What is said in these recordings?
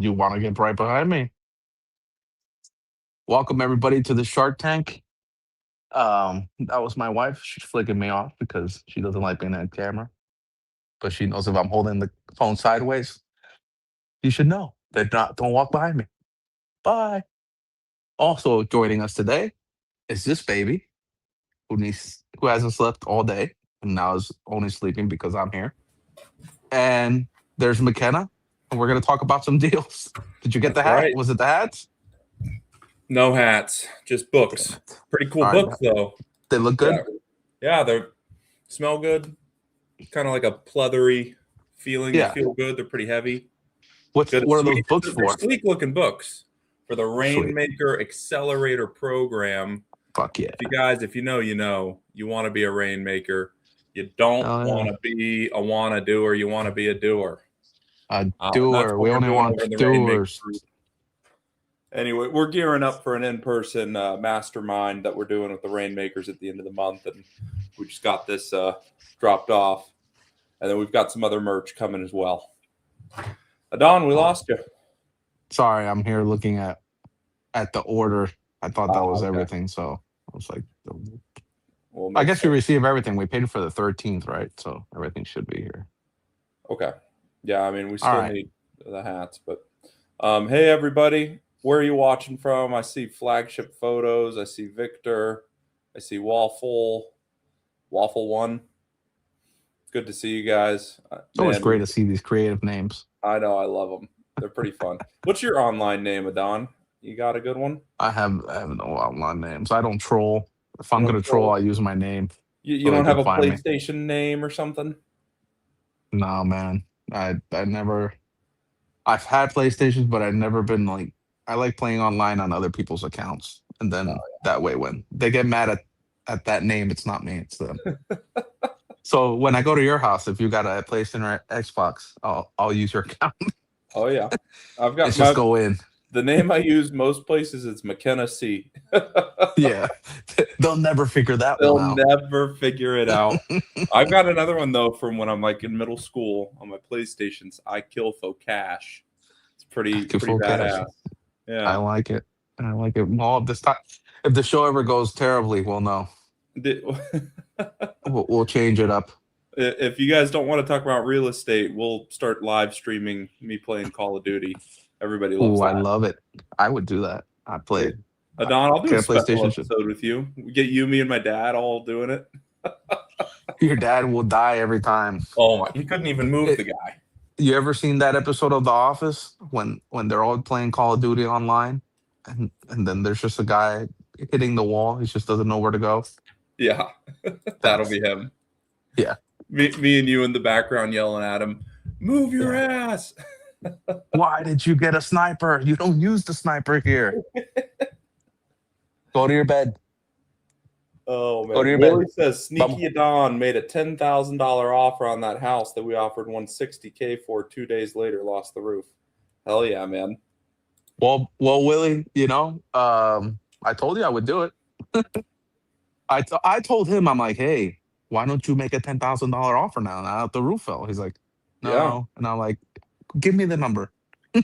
You want to get right behind me? Welcome everybody to the Shark Tank. That was my wife. She's flicking me off because she doesn't like being on camera, but she knows if I'm holding the phone sideways, you should know that not don't walk behind me. Bye. Also joining us today is this baby who hasn't slept all day and now is only sleeping because I'm here. And there's McKenna, and we're gonna talk about some deals. Did you get the That's hat? right. Was it the hats? No hats, just Damn books. it. Pretty cool All right. books, though. They look Yeah, good. yeah, they smell good. Kind of like a pleathery feeling. They Yeah. feel good. They're pretty heavy. What's Good, what are those sweet. books They're for? sleek-looking books for the Sweet. Rainmaker Accelerator Program. Fuck yeah. You guys, if you know, you know. You want to be a rainmaker. You don't Oh want yeah. to be a wanna doer. You want to be a doer. A And that's doer. what We we're only doing want over in the Rainmaker doers. group. Anyway, we're gearing up for an in-person mastermind that we're doing with the Rainmakers at the end of the month, and we just got this dropped off, and then we've got some other merch coming as well. Adon, we lost you. Sorry, I'm here looking at the order. I thought that was Okay. everything, so I was like, We'll I make guess you sense. receive everything. We paid for the 13th, right? So everything should be here. Okay. Yeah, I mean, we All still right. need the hats, but hey, everybody, where are you watching from? I see Flagship Photos. I see Victor. I see Waffle One. Good to see you guys. It's always Man, great to see these creative names. I know, I love them. They're pretty fun. What's your online name, Adon? You got a good one? I have no online names. I don't troll. If You I'm don't gonna troll, troll? I use my name You so they don't can have a find me. PlayStation name or something? No, man. I never. I've had PlayStations, but I've never been like. I like playing online on other people's accounts, and then that way, when they get mad at that name, it's not me, it's them. So when I go to your house, if you got a PlayStation or Xbox, I'll use your account. Oh yeah, I've It's got just go in. the name I use most places. It's McKenna C. Yeah, they'll never figure that one They'll out. never figure it out. I've got another one though from when I'm like in middle school on my PlayStations. I kill for cash. It's pretty Full cash. badass. I Yeah. like it. I like it. Well, this time, if the show ever goes terribly, we'll know. Did- We'll change it up. If you guys don't want to talk about real estate, we'll start live streaming me playing Call of Duty. Everybody loves Oh, I that. love it. I would do that. I play. Adon, I'll do Get a a special PlayStation. episode with you. We get you, me, and my dad all doing it. Your dad will die every time. Oh my! He couldn't even move the guy. You ever seen that episode of The Office when they're all playing Call of Duty online, and then there's just a guy hitting the wall. He just doesn't know where to go. Yeah, that'll That's be him. yeah. Me and you in the background yelling at him, "Move your Yeah. ass!" Why did you get a sniper? You don't use the sniper here. Go to your bed. Oh Go to man! your Willie bed. says Bum. Sneaky Adon made a $10,000 offer on that house that we offered $160K for 2 days later. Lost the roof. Hell yeah, man! Well, Willie. I told you I would do it. I told him, I'm like, hey, why don't you make a $10,000 offer now? Now that the roof fell, he's like, Yeah, no, and I'm like, give me the number, and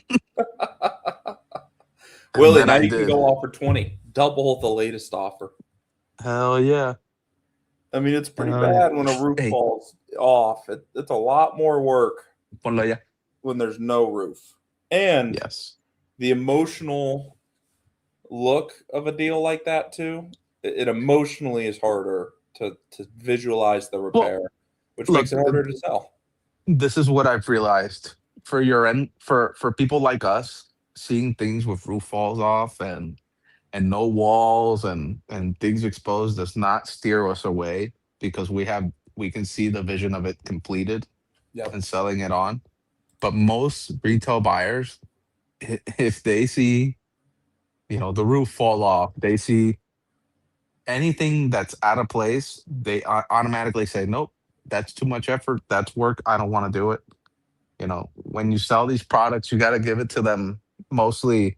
Willie. then Now I you can did. go offer 20, double the latest offer. Hell yeah. I mean, it's pretty Yeah. bad when a roof Hey, falls off. It's a lot more work ponlo ya. when there's no roof. And Yes. the emotional look of a deal like that, too, it emotionally is harder to visualize the Well, repair, which look, makes it harder to sell. this is what I've realized for your end for people like us, seeing things with roof falls off and no walls and things exposed does not steer us away because we can see the vision of it completed Yep. and selling it on. But most retail buyers, if they see, the roof fall off, they see anything that's out of place, they automatically say, nope, that's too much effort. That's work. I don't want to do it. When you sell these products, you got to give it to them mostly,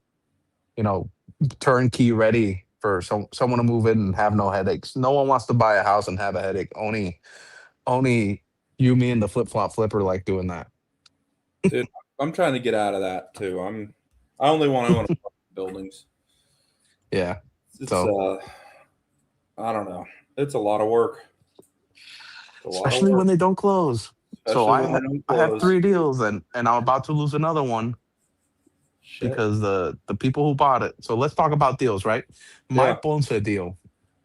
you know, turnkey ready for someone to move in and have no headaches. No one wants to buy a house and have a headache. Only you, me, and the flip flop flipper like doing that. Dude, I'm trying to get out of that too. I only want to own buildings. Yeah. It's So I don't know. It's a lot of work. It's a lot of especially work, when they don't close. So especially when they don't I have close. 3 deals and I'm about to lose another one Shit. because the people who bought it. So let's talk about deals, right? My Yeah. Ponce deal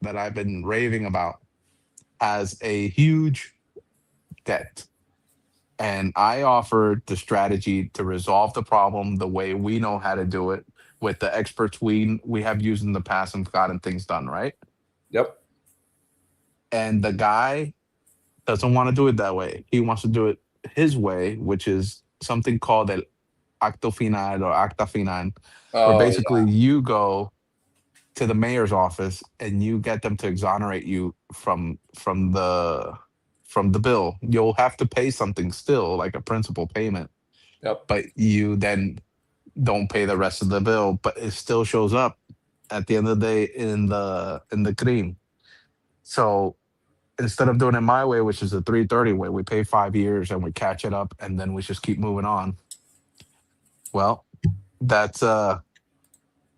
that I've been raving about has a huge debt. And I offered the strategy to resolve the problem the way we know how to do it with the experts we have used in the past and gotten things done, right? Yep. And the guy doesn't want to do it that way. He wants to do it his way, which is something called el acto final or acta final, where Oh basically yeah. you go to the mayor's office and you get them to exonerate you from the bill. You'll have to pay something still, like a principal payment, Yep. but you then don't pay the rest of the bill, but it still shows up at the end of the day in the cream. So instead of doing it my way, which is the 330 way, we pay 5 years and we catch it up and then we just keep moving on. Well, that's uh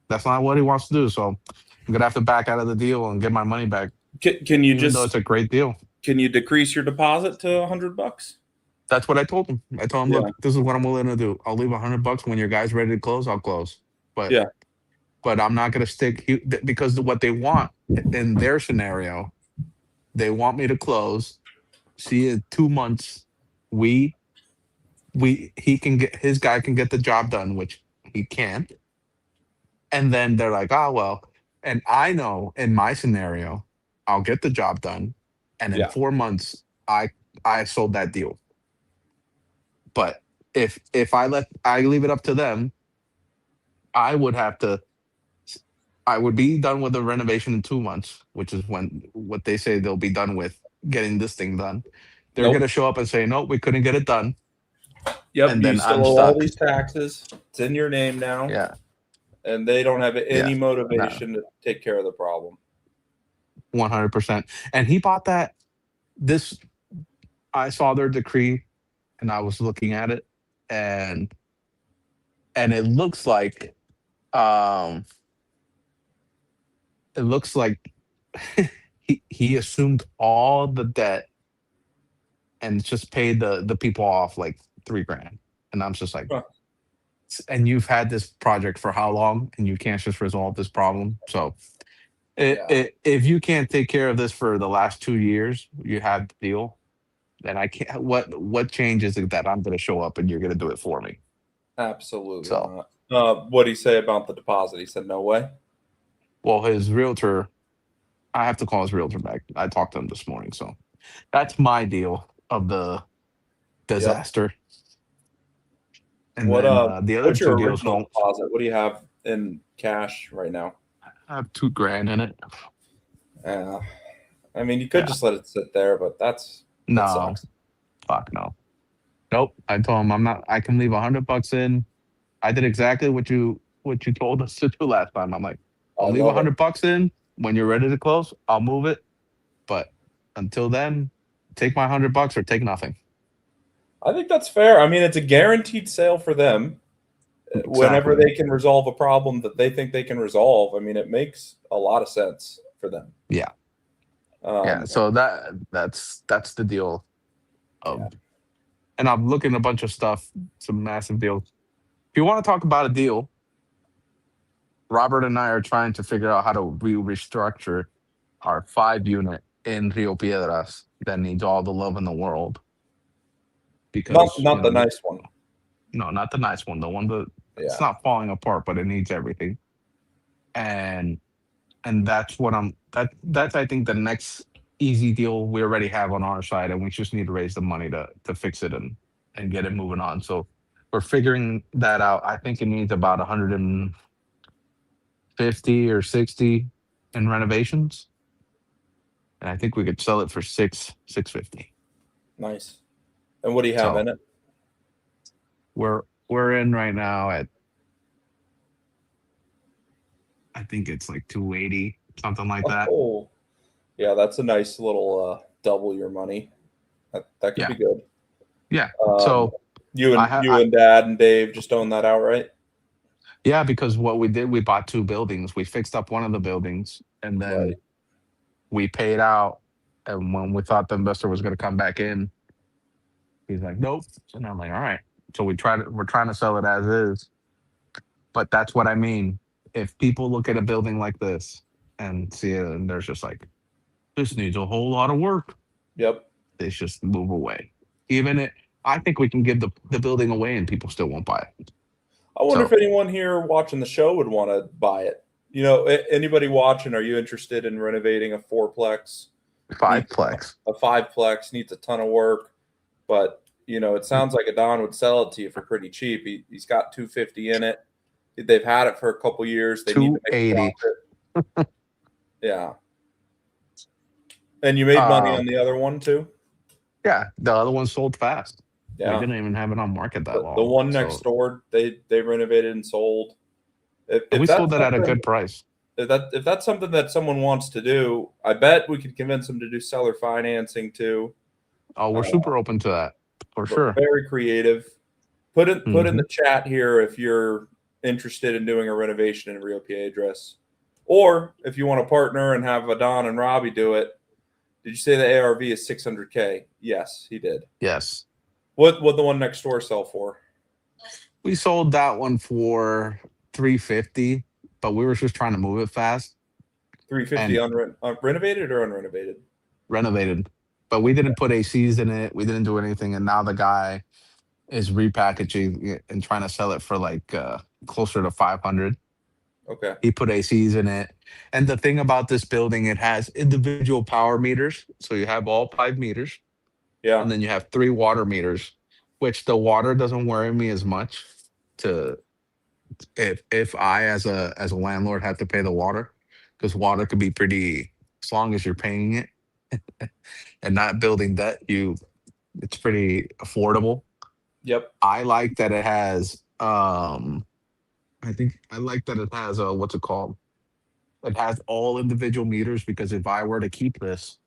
that's not what he wants to do. So I'm gonna have to back out of the deal and get my money back, Can you even though it's just a great deal. can you decrease your deposit to $100? That's what I told him. I told him, Yeah. look, this is what I'm willing to do. I'll leave $100 when your guy's ready to close. I'll close, but Yeah. I'm not gonna stick because what they want in their scenario, they want me to close. See, in 2 months, we he can get his guy can get the job done, which he can't. And then they're like, oh well. And I know in my scenario, I'll get the job done, and in Yeah. 4 months, I sold that deal. But if I leave it up to them, I would have to I would be done with the renovation in 2 months, which is when what they say they'll be done with getting this thing done. They're Nope. gonna show up and say, no, we couldn't get it done, Yep. and You then still I'm owe all stuck. these taxes. It's in your name now, Yeah, and they don't have yeah, any no, motivation to take care of the problem. 100%. And he bought that. This I saw their decree, and I was looking at it, and it um looks like he assumed all the debt and just paid the people off like 3 grand. And I'm just like, Huh. and you've had this project for how long and you can't just resolve this problem? So Yeah. if you can't take care of this for the last 2 years, you had the deal, then I can't. What changes is that I'm going to show up and you're going to do it for me? Absolutely So, not. What did he say about the deposit? He said no way. well, his realtor, I have to call his realtor back. I talked to him this morning, so that's my deal of the Yep. disaster. And What then the other what's two your deals original won't deposit? What do you have in cash right now? have 2 grand in it. Uh, I mean, you could Yeah, just let it sit there, but that no, sucks. fuck no, nope. I told him I'm not. I can leave $100 in. I did exactly what you told us to do last time. I'm like, I I'll leave a love it. hundred bucks in. When you're ready to close, I'll move it. But until then, take my $100 or take nothing. I think that's fair. I mean, it's a guaranteed sale for them. Whenever Exactly. they can resolve a problem that they think they can resolve, I mean, it makes a lot of sense for them. Yeah. Yeah. Um, So that's the deal yeah. of, and I'm looking at a bunch of stuff, some massive deals. If you want to talk about a deal, Robert and I are trying to figure out how to restructure our 5 unit in Rio Piedras that needs all the love in the world Not because not the nice one. no, not the nice one, the one that it's Yeah. not falling apart, but it needs everything. And that's what that's I think the next easy deal we already have on our side, and we just need to raise the money to fix it and get it moving on. So we're figuring that out. I think it needs about 150 or 60 in renovations, and I think we could sell it for 650. Nice. And what do you have in So it? we're in right now at, I think it's like 280, something like that. Oh, yeah, that's a nice little double your money. That could Yeah. be good. Yeah. Um, So You I and have, you and Dad and Dave just own that outright, yeah, because what we did, we bought two buildings. We fixed up one of the buildings, and right? then we paid out. And when we thought the investor was going to come back in, he's like, "Nope." And I'm like, "All right." So we're trying to sell it as is. But that's what I mean. If people look at a building like this and see it, and there's just like, this needs a whole lot of work, Yep. they just move away. Even it, I think we can give the building away and people still won't buy it. I wonder if So anyone here watching the show would want to buy it. You know, anybody watching, are you interested in renovating a fourplex? Needs fiveplex. a fiveplex, needs a ton of work, but you know, it sounds like a Don would sell it to you for pretty cheap. He's got 250 in it. They've had it for a couple years. They need to make a 280. profit. Yeah. And you made money Um, on the other one too? yeah, the other one sold fast. We Yeah. didn't even have it on market that The long. one next So door, they renovated and sold. and If we sold that's it at a something good price. if that's something that someone wants to do, I bet we could convince them to do seller financing too. Oh, we're Uh, super open to that for but sure. very creative. Put in Hmm. the chat here if you're interested in doing a renovation in a Rio address, or if you want to partner and have Adon and Robbie do it. Did you say the ARV is 600K? Yes, he did. Yes. What the one next door sell for? We sold that one for 350, but we were just trying to move it fast 350 and renovated or unrenovated? renovated. But we didn't put ACs in it. We didn't do anything. And now the guy is repackaging it and trying to sell it for like closer to 500. Okay. He put ACs in it. And the thing about this building, it has individual power meters. So you have all 5 meters, Yeah. and then you have 3 water meters, which the water doesn't worry me as much to if I as a landlord have to pay the water, because water could be pretty, as long as you're paying it and not building debt, it's pretty affordable. Yep. I like that it has I think I like that it has what's it called? It has all individual meters, because if I were to keep this,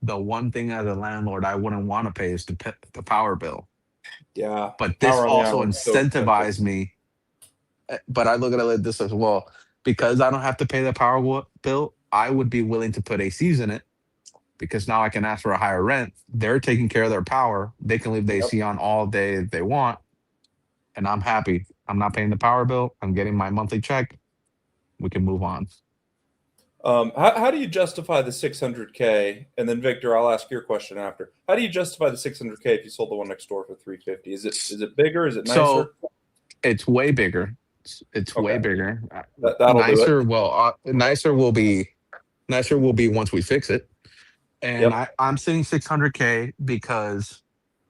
the one thing as a landlord I wouldn't want to pay is the power bill. Yeah. But this Power on the also island's so expensive. incentivized me. But I look at it like this as well, because I don't have to pay the bill. I would be willing to put ACs in it, because now I can ask for a higher rent. They're taking care of their power. They can leave the Yep. AC on all day if they want, and I'm happy. I'm not paying the power bill. I'm getting my monthly check. We can move on. How do you justify the 600K? And then Victor, I'll ask your question after. How do you justify the 600K if you sold the one next door for 350? Is it bigger? Is it So nicer? it's way bigger. It's way Okay, bigger. that'll do it. Nicer. Well, nicer will be once we fix it. And Yep. I'm saying 600K because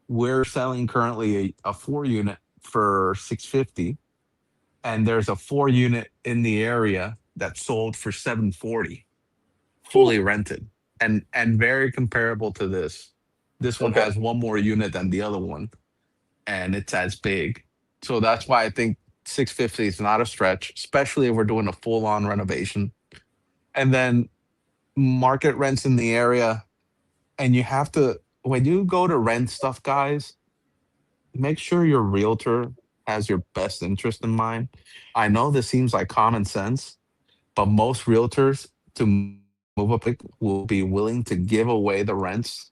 we're selling currently a 4 unit for 650, and there's a 4 unit in the area that sold for 740, fully Whew. rented, and very comparable to this. This one Okay. has one more unit than the other one, and it's as big. So that's why I think 650 is not a stretch, especially if we're doing a full on renovation. And then market rents in the area, and you have to, when you go to rent stuff, guys, make sure your realtor has your best interest in mind. I know this seems like common sense, but most realtors to move up will be willing to give away the rents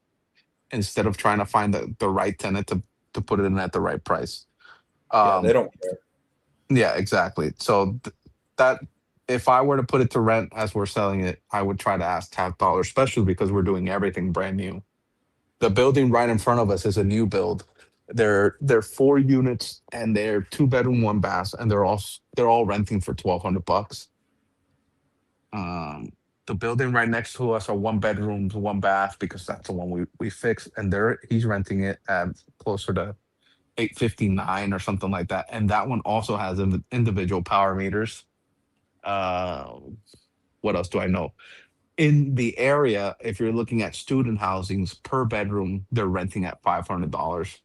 instead of trying to find the right tenant to put it in at the right price. Yeah, they Um, don't care. yeah, exactly. So that if I were to put it to rent as we're selling it, I would try to ask top dollar, especially because we're doing everything brand new. The building right in front of us is a new build. They're 4 units, and they're 2 bedroom, one bath, and they're all renting for $1,200. Um, the building right next to us are 1 bedrooms, one bath, because that's the one we fixed, and he's renting it at closer to 859 or something like that. And that one also has individual power meters. Uh, what else do I know? In the area, if you're looking at student housings per bedroom, they're renting at $500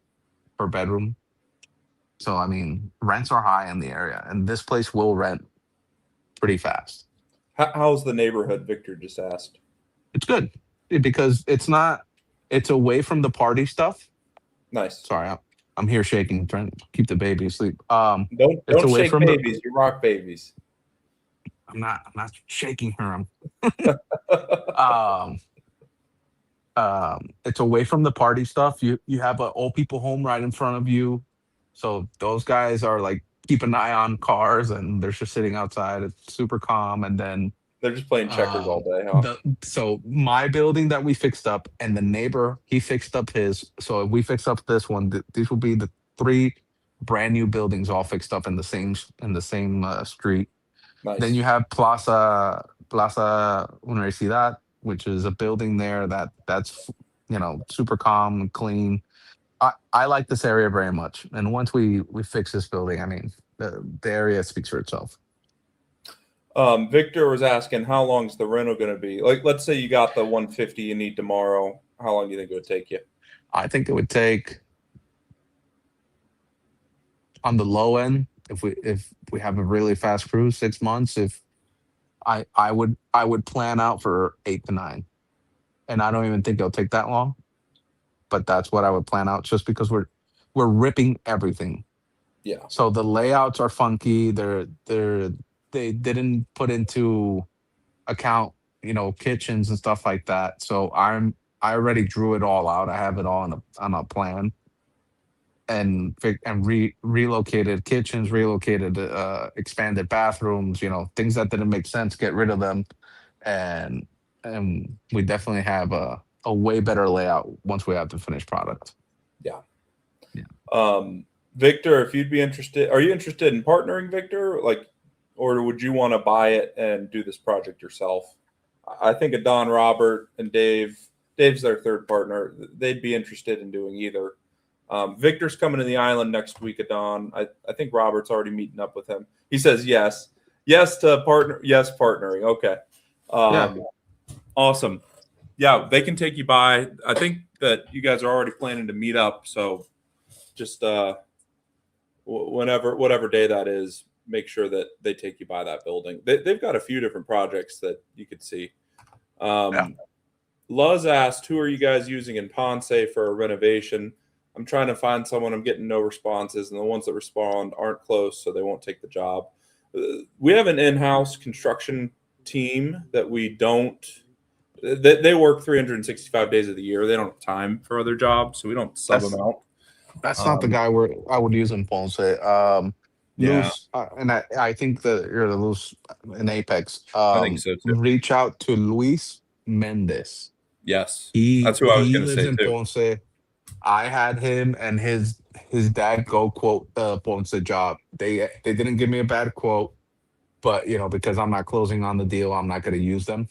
per bedroom. So I mean, rents are high in the area, and this place will rent pretty fast. How's the neighborhood? Victor just asked. It's good because it's not. It's away from the party stuff. Nice. Sorry, I'm here shaking, trying to keep the baby asleep. It's Don't away shake from the. babies. You rock babies. I'm not shaking her. Um, it's away from the party stuff. You have a old people home right in front of you, so those guys are like keep an eye on cars, and they're just sitting outside. It's super calm, and then They're just playing checkers all um, day, huh? the so my building that we fixed up, and the neighbor he fixed up his. So if we fix up this one, these will be the three brand new buildings all fixed up in the same street. Then Nice. you have Plaza Universidad, which is a building there that's super calm and clean. I like this area very much, and once we fix this building, I mean the area speaks for itself. Victor was asking, how long is the rental going to be? Like, let's say you got the 150 you need tomorrow. How long do you think it would take you? I think it would take on the low end if we have a really fast cruise 6 months. If I would plan out for 8 to 9, and I don't even think it'll take that long. But that's what I would plan out just because we're ripping everything. Yeah. So the layouts are funky. They didn't put into account, kitchens and stuff like that. So I already drew it all out. I have it all on a plan and relocated kitchens, relocated expanded bathrooms, things that didn't make sense, get rid of them. And we definitely have a way better layout once we have the finished product. Yeah. Yeah. Victor, if you'd be interested, are you interested in partnering, Victor? Like, or would you want to buy it and do this project yourself? I think of Don, Robert, and Dave. Dave's their third partner. They'd be interested in doing either. Victor's coming to the island next week, Adon. I think Robert's already meeting up with him. He says yes. Yes to partner. Yes, partnering. Okay. Yeah. Awesome. Yeah, they can take you by. I think that you guys are already planning to meet up. So just whatever day that is, make sure that they take you by that building. They've got a few different projects that you could see. Yeah. Luz asked, who are you guys using in Ponce for a renovation? I'm trying to find someone. I'm getting no responses, and the ones that respond aren't close, so they won't take the job. We have an in-house construction team that we don't. They work 365 days of the year. They don't have time for other jobs, so we don't sub That's them out. that's not the guy where I would use in Ponce. Yeah, Loose, and I think that you're the loose in Apex. I think so too. Reach out to Luis Mendez. Yes, He that's who I was he going to lives say in too. Ponce. I had him and his dad go quote the Ponce job. They didn't give me a bad quote, but because I'm not closing on the deal, I'm not going to use them.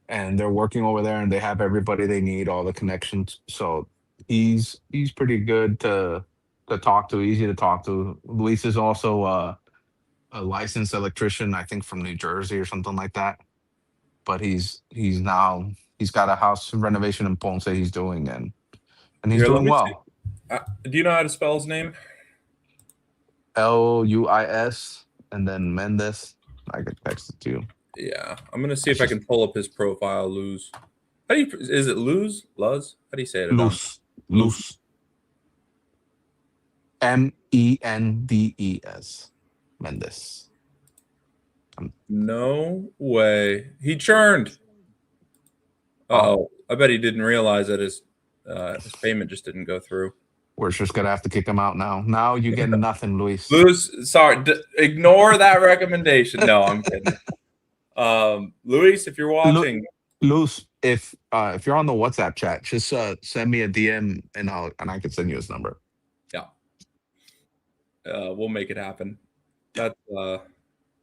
And they're working over there, and they have everybody they need, all the connections. So he's pretty good to talk to, easy to talk to. Luis is also a licensed electrician, I think from New Jersey or something like that. But he's got a house renovation in Ponce he's doing, and he's Here, let doing me see. well. Do you know how to spell his name? Luis and then Mendes. I could text it to you. Yeah, I'm going to see if I can pull up his profile. Luz. Is it Luz? Luz? How do you say it? Adon? Luz. Luz. Mendes. Mendes. No way. He churned. Oh, I bet he didn't realize that his payment just didn't go through. We're just gonna have to kick him out now. Now you get nothing, Luis. Luis, sorry, ignore that recommendation. No, I'm kidding. Luis, if you're watching, Luis, if you're on the WhatsApp chat, just send me a DM and I can send you his number. Yeah, we'll make it happen. That's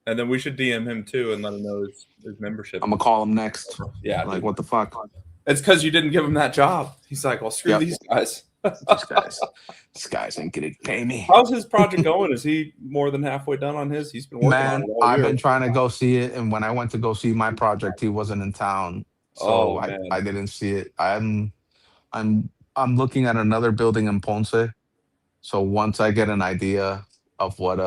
and then we should DM him too and let him know his membership. I'm gonna call him next. Yeah, like what the fuck? It's because you didn't give him that job. He's like, well, screw these guys. These guys ain't gonna pay me. How's his project going? Is he more than halfway done on his? He's been working on it all I've year. been trying to go see it, and when I went to go see my project, he wasn't in town, so I didn't see it. I'm looking at another building in Ponce. So once I get an idea of what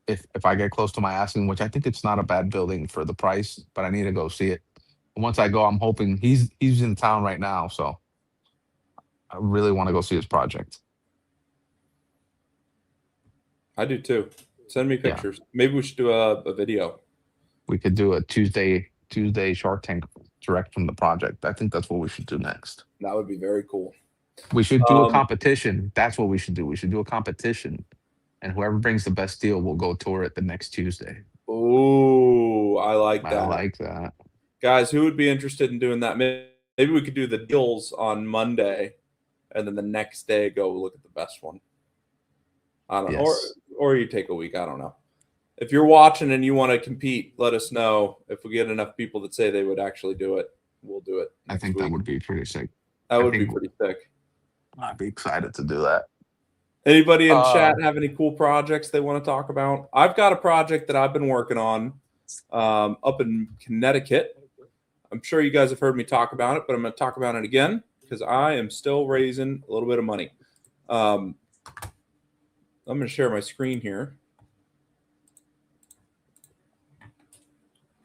if I get close to my asking, which I think it's not a bad building for the price, but I need to go see it. And once I go, I'm hoping he's in town right now, so I really want to go see his project. I do too. Send me Yeah, pictures. Maybe we should do a video. we could do a Tuesday Shark Tank direct from the project. I think that's what we should do next. That would be very cool. We should do a Um, competition. That's what we should do. We should do a competition, and whoever brings the best deal will go tour it the next Tuesday. oh, I like I that. like that. Guys, who would be interested in doing that? Maybe we could do the deals on Monday, and then the next day go look at the best one. I don't know, Yes, or you take a week. I don't know. If you're watching and you want to compete, let us know. If we get enough people that say they would actually do it, we'll do it I next think that week. would be pretty sick. That I would be think pretty sick. I'd be excited to do that. Anybody in Uh, chat have any cool projects they want to talk about? I've got a project that I've been working on up in Connecticut. I'm sure you guys have heard me talk about it, but I'm going to talk about it again because I am still raising a little bit of money. I'm going to share my screen here.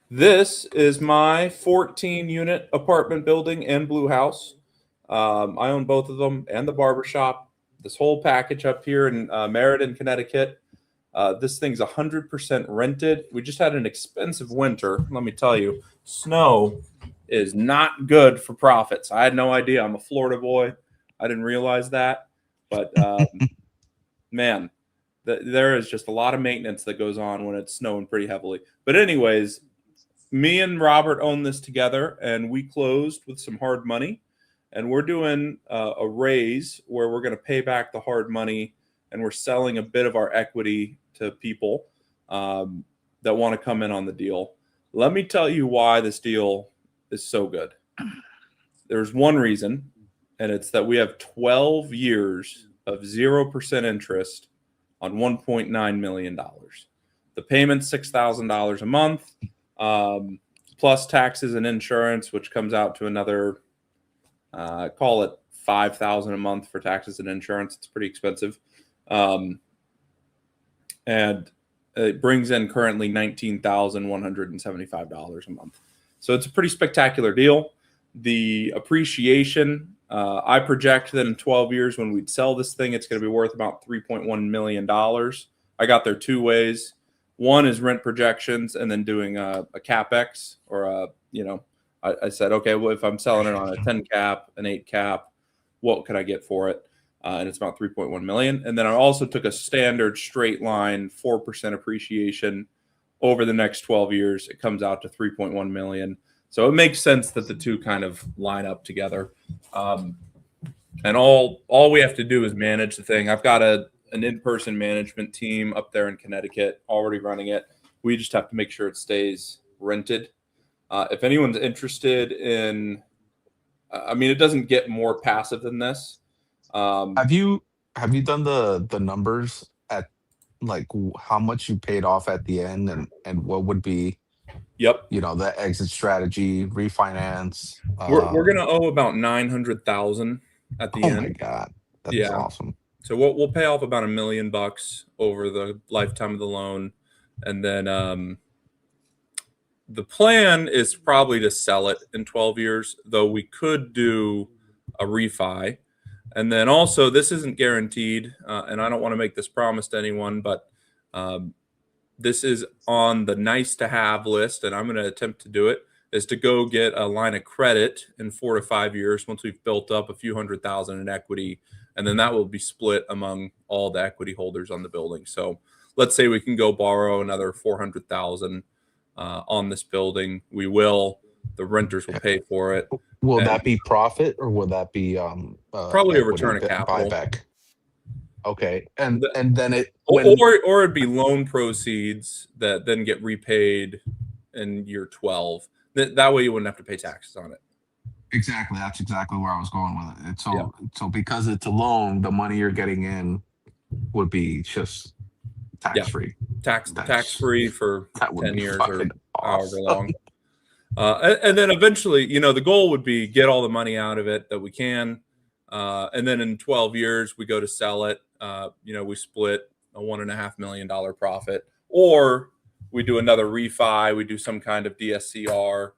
This is my 14-unit apartment building and blue house. I own both of them and the barbershop. This whole package up here in Meriden, Connecticut. This thing's 100% rented. We just had an expensive winter. Let me tell you, snow is not good for profits. I had no idea. I'm a Florida boy. I didn't realize that. But man, there is just a lot of maintenance that goes on when it's snowing pretty heavily. But anyways, me and Robert own this together, and we closed with some hard money. And we're doing a raise where we're going to pay back the hard money, and we're selling a bit of our equity to people that want to come in on the deal. Let me tell you why this deal is so good. There's one reason, and it's that we have 12 years of 0% interest on $1.9 million. The payment's $6,000 a month, plus taxes and insurance, which comes out to another, call it $5,000 a month for taxes and insurance. It's pretty expensive. And it brings in currently $19,175 a month. So it's a pretty spectacular deal. The appreciation, I project that in 12 years when we'd sell this thing, it's going to be worth about $3.1 million. I got there two ways. One is rent projections and then doing a CapEx or I said, okay, well, if I'm selling it on a 10 cap, an 8 cap, what could I get for it? And it's about 3.1 million. And then I also took a standard straight line 4% appreciation over the next 12 years. It comes out to 3.1 million. So it makes sense that the two kind of line up together. And all we have to do is manage the thing. I've got an in-person management team up there in Connecticut already running it. We just have to make sure it stays rented. If anyone's interested in, it doesn't get more passive than this. have you done the numbers at like how much you paid off at the end and what would be Yep. the exit strategy, refinance? We're gonna owe about $900,000 at the Oh my end. God, that's Yeah. awesome. So we'll pay off about $1 million over the lifetime of the loan, and then the plan is probably to sell it in 12 years. Though we could do a refi, and then also this isn't guaranteed, and I don't want to make this promise to anyone, but this is on the nice to have list, and I'm going to attempt to do it. Is to go get a line of credit in 4 to 5 years once we've built up a few $100,000 in equity. And then that will be split among all the equity holders on the building. So let's say we can go borrow another $400,000 on this building. We will. The renters will pay for it. Will And that be profit or will that be probably a equity return of capital. buyback? Okay, and then or it'd be loan proceeds that then get repaid in year 12. That way you wouldn't have to pay taxes on it. exactly, that's exactly where I was going with it. So because it's a loan, the money you're getting in would be just tax free. Tax free for 10 years or however long. And then eventually, the goal would be get all the money out of it that we can. And then in 12 years, we go to sell it. We split a $1.5 million profit, or we do another refi. We do some kind of DSCR,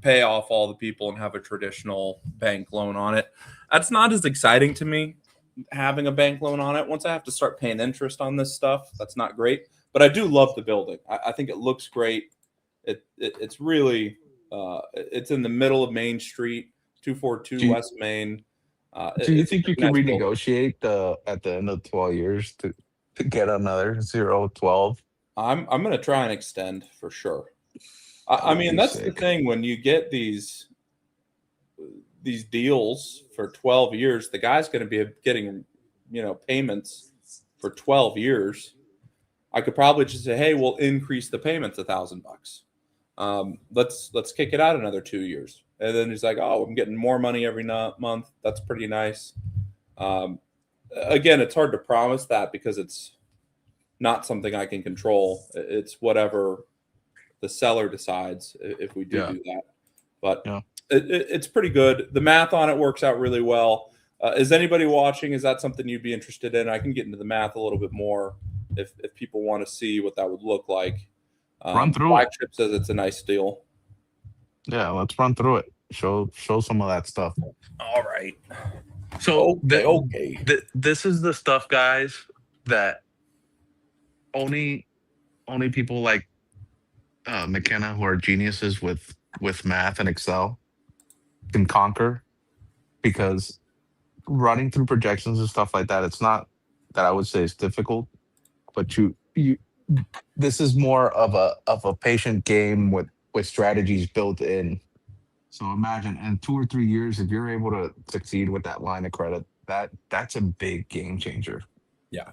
pay off all the people and have a traditional bank loan on it. That's not as exciting to me, having a bank loan on it. Once I have to start paying interest on this stuff, that's not great. But I do love the building. I think it looks great. It's really it's in the middle of Main Street, 242 Do you, West Main. do you It's a think you pretty could nice building. renegotiate at the end of 12 years to get another 012? I'm gonna try and extend for sure. That I would mean, be that's the sick. thing when you get these deals for 12 years, the guy's going to be getting, payments for 12 years. I could probably just say, hey, we'll increase the payments $1,000. Let's kick it out another 2 years. And then he's like, oh, I'm getting more money every month. That's pretty nice. Um, Again, it's hard to promise that because it's not something I can control. It's whatever the seller decides if we Yeah. do that. But Yeah. it's pretty good. The math on it works out really well. Is anybody watching? Is that something you'd be interested in? I can get into the math a little bit more if people want to see what that would look like. Run through it. Flagship says it's a nice deal. Yeah, let's run through it. Show some of that stuff. All right. So Okay. this is the stuff, guys, that only people like McKenna, who are geniuses with math and Excel, can conquer, because running through projections and stuff like that, it's not that I would say it's difficult, but you this is more of a patient game with strategies built in. So imagine in 2 or 3 years, if you're able to succeed with that line of credit, that's a big game changer. Yeah.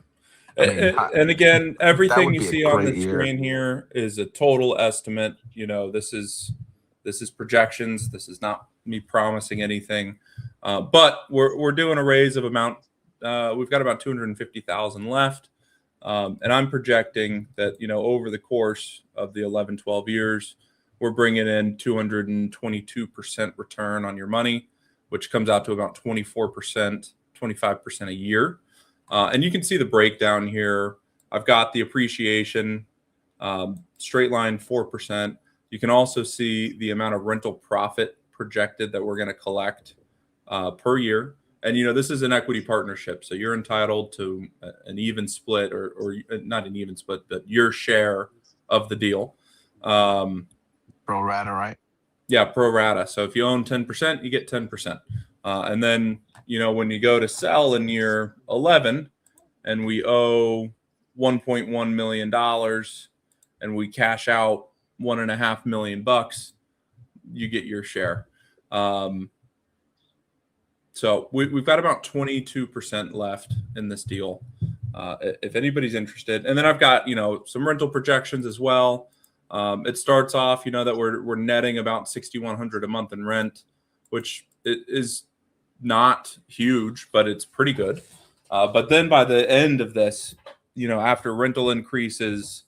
I mean, And again, that everything would you be a see on the great year. screen here is a total estimate. This is projections. This is not me promising anything, but we're doing a raise of amount. We've got about 250,000 left, and I'm projecting that over the course of the 11, 12 years, we're bringing in 222% return on your money, which comes out to about 24%, 25% a year. And you can see the breakdown here. I've got the appreciation, straight line 4%. You can also see the amount of rental profit projected that we're going to collect per year. And, this is an equity partnership. So you're entitled to an even split or not an even split, but your share of the deal. Pro rata, right? Yeah, pro rata. So if you own 10%, you get 10%. And then, when you go to sell in year 11 and we owe $1.1 million and we cash out $1.5 million, you get your share. So we've got about 22% left in this deal. If anybody's interested. And then I've got, some rental projections as well. It starts off, that we're netting about $6,100 a month in rent, which is not huge, but it's pretty good. But then by the end of this, after rental increases,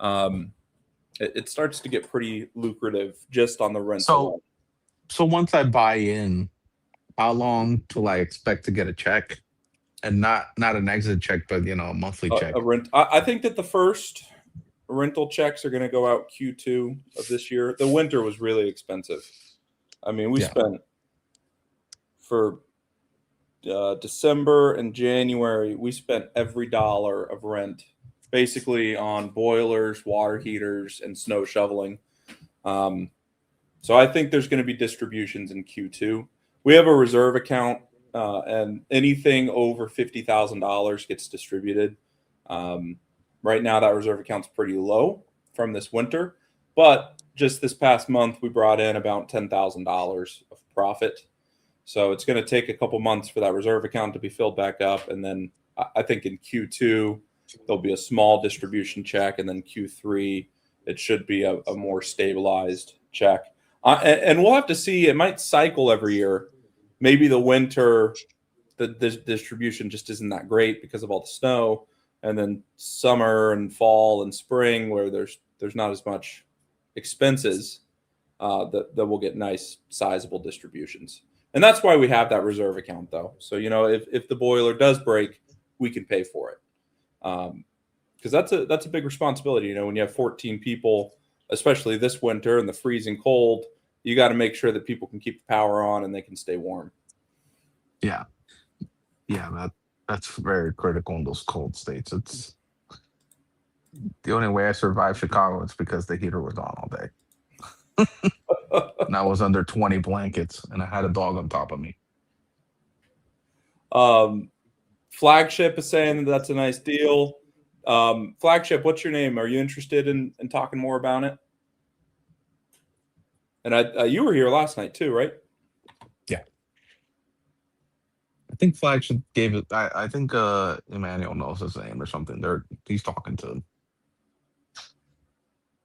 it starts to get pretty lucrative just on the rental. So once I buy in, how long till I expect to get a check? And not an exit check, but a monthly check. A rent. I think that the first rental checks are going to go out Q2 of this year. The winter was really expensive. I mean, we spent for December and January, we spent every dollar of rent basically on boilers, water heaters, and snow shoveling. So I think there's going to be distributions in Q2. We have a reserve account, and anything over $50,000 gets distributed. Right now, that reserve account's pretty low from this winter, but just this past month, we brought in about $10,000 of profit. So it's going to take a couple months for that reserve account to be filled back up. And then I think in Q2, there'll be a small distribution check. And then Q3, it should be a more stabilized check. And we'll have to see. It might cycle every year. Maybe the winter, the distribution just isn't that great because of all the snow. And then summer and fall and spring, where there's not as much expenses, that we'll get nice sizable distributions. And that's why we have that reserve account, though. So, if the boiler does break, we can pay for it. Because that's a big responsibility. When you have 14 people, especially this winter in the freezing cold, you got to make sure that people can keep the power on and they can stay warm. Yeah. Yeah, that's very critical in those cold states. It's the only way I survived Chicago is because the heater was on all day. And I was under 20 blankets and I had a dog on top of me. Flagship is saying that's a nice deal. Flagship, what's your name? Are you interested in talking more about it? And you were here last night too, right? Yeah. I think Flagship gave it. I think Emmanuel knows his name or something. He's talking to.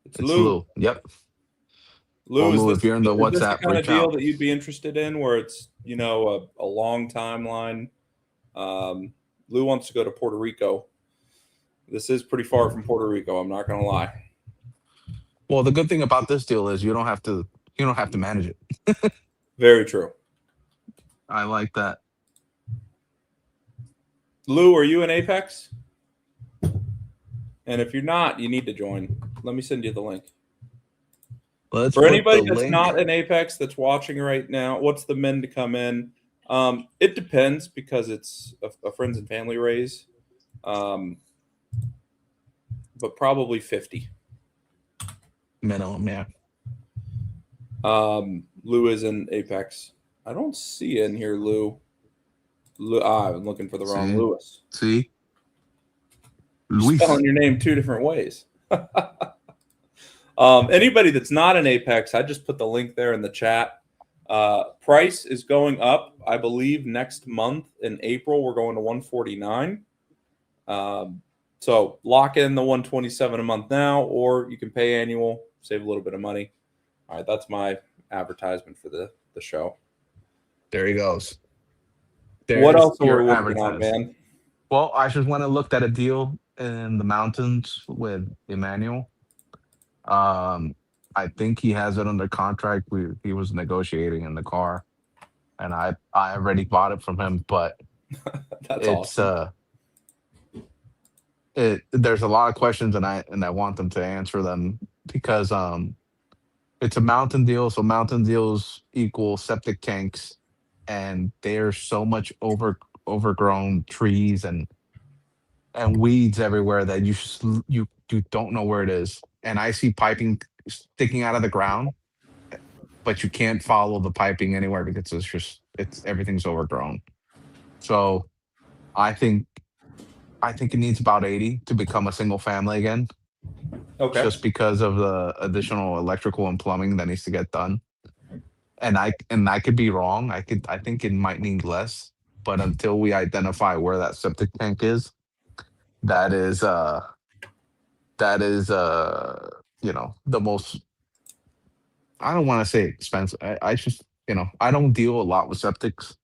It's It's Lou. Lou. Yep. Lou, Well, Lou, if you're in the is this the WhatsApp, kind of reach deal out. that you'd be interested in, where it's a long timeline? Lou wants to go to Puerto Rico. This is pretty far from Puerto Rico. I'm not going to lie. Well, the good thing about this deal is you don't have to manage it. Very true. I like that. Lou, are you in Apex? And if you're not, you need to join. Let me send you the link. Let's For put anybody the that's link. not in Apex that's watching right now, what's the men to come in? It depends because it's a friends and family raise, but probably 50. Minimum, yeah. Lou is in Apex. I don't see it in here, Lou. I'm looking for the wrong Lewis. See? You're spelling your name two different ways. Anybody that's not in Apex, I just put the link there in the chat. Price is going up, I believe, next month in April. We're going to 149. So lock in the 127 a month now, or you can pay annual, save a little bit of money. All right, that's my advertisement for the show. There he goes. What else are we working on, man? Well, I just went and looked at a deal in the mountains with Emmanuel. I think he has it under contract. He was negotiating in the car, and I already bought it from him. But That's it's awesome. There's a lot of questions, and I want them to answer them because it's a mountain deal. So mountain deals equal septic tanks, and there's so much overgrown trees and weeds everywhere that you don't know where it is. And I see piping sticking out of the ground, but you can't follow the piping anywhere because it's everything's overgrown. So I think it needs about 80 to become a single family again. Okay. Just because of the additional electrical and plumbing that needs to get done. And I could be wrong. I think it might need less, but until we identify where that septic tank is, that is the most, I don't want to say expensive. I just, I don't deal a lot with septics.